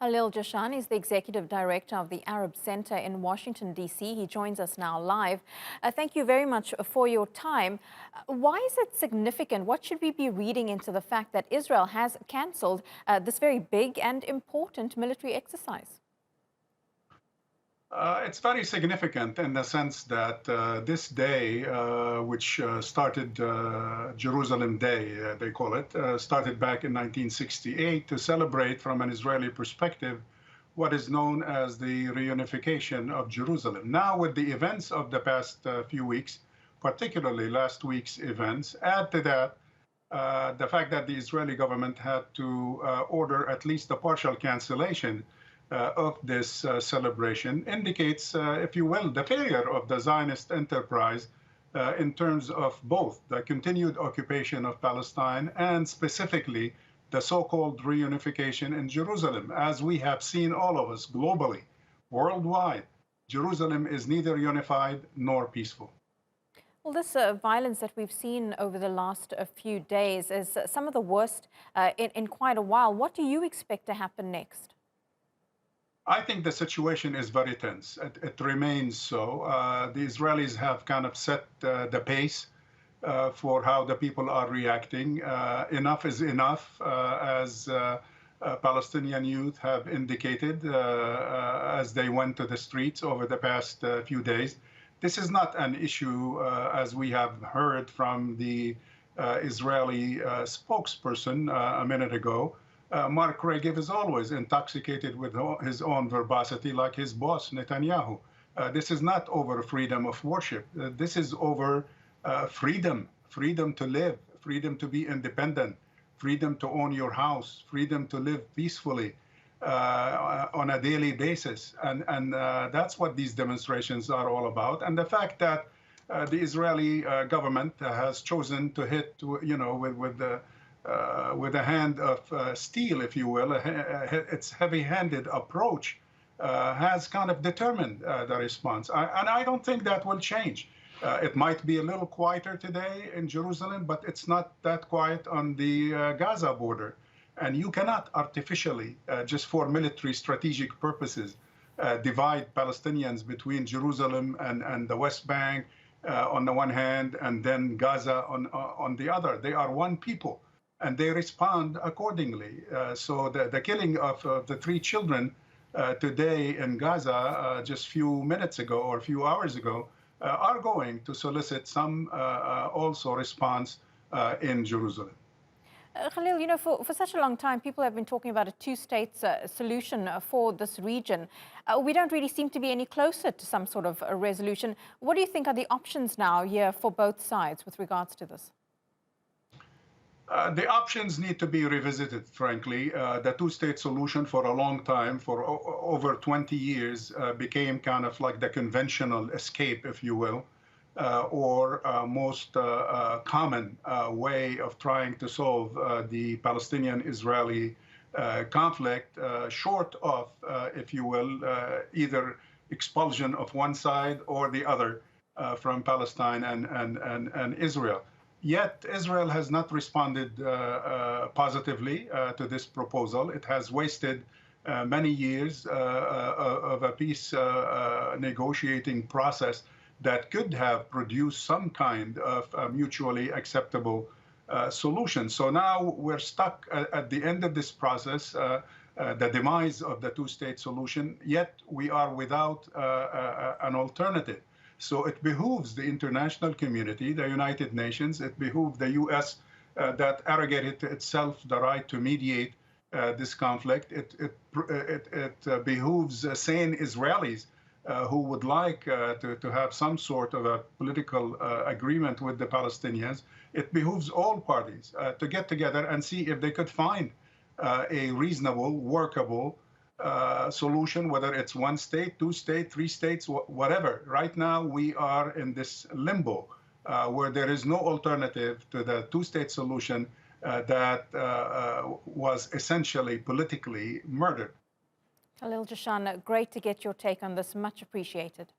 Khalil Jahshan is the Executive Director of the Arab Center in Washington, D.C. He joins us now live. Thank you very much for your time. Why is it significant? What should we be reading into the fact that Israel has cancelled this very big and important military exercise? It's very significant in the sense that this day, which started Jerusalem Day, they call it, started back in 1968 to celebrate from an Israeli perspective what is known as the reunification of Jerusalem. Now, with the events of the past few weeks, particularly last week's events, add to that the fact that the Israeli government had to order at least a partial cancellation of this celebration indicates, if you will, the failure of the Zionist enterprise in terms of both the continued occupation of Palestine and specifically the so-called reunification in Jerusalem. As we have seen, all of us globally, worldwide, Jerusalem is neither unified nor peaceful. Well, this violence that we've seen over the last few days is some of the worst in quite a while. What do you expect to happen next? I think the situation is very tense. It remains so. The Israelis have kind of set the pace for how the people are reacting. Enough is enough, as Palestinian youth have indicated as they went to the streets over the past few days. This is not an issue, as we have heard from the Israeli spokesperson a minute ago. Mark Regev is always intoxicated with his own verbosity, like his boss, Netanyahu. This is not over freedom of worship. This is over freedom to live, freedom to be independent, freedom to own your house, freedom to live peacefully on a daily basis. And that's what these demonstrations are all about. And the fact that the Israeli government has chosen to hit, with a hand of steel, if you will, its heavy-handed approach has kind of determined the response. And I don't think that will change. It might be a little quieter today in Jerusalem, but it's not that quiet on the Gaza border. And you cannot artificially, just for military strategic purposes, divide Palestinians between Jerusalem and the West Bank on the one hand, and then Gaza on the other. They are one people, and they respond accordingly. So the killing of the 3 children today in Gaza, just a few minutes ago or a few hours ago, are going to solicit some also response in Jerusalem. Khalil, for such a long time, people have been talking about a two-state solution for this region. We don't really seem to be any closer to some sort of a resolution. What do you think are the options now here for both sides with regards to this? The options need to be revisited, frankly. The two-state solution for a long time, for over 20 years, became kind of like the conventional escape, if you will, or most common way of trying to solve the Palestinian-Israeli conflict, short of, if you will, either expulsion of one side or the other from Palestine and Israel. Yet Israel has not responded positively to this proposal. It has wasted many years of a peace negotiating process that could have produced some kind of mutually acceptable solution. So now we're stuck at the end of this process, the demise of the two-state solution, yet we are without an alternative. So it behooves the international community, the United Nations, it behooves the U.S. That arrogated to itself the right to mediate this conflict. It behooves sane Israelis who would like to have some sort of a political agreement with the Palestinians. It behooves all parties to get together and see if they could find a reasonable, workable solution, whether it's one state, 2 states, 3 states, whatever. Right now, we are in this limbo where there is no alternative to the two-state solution that was essentially politically murdered. Khalil Jahshan, great to get your take on this. Much appreciated.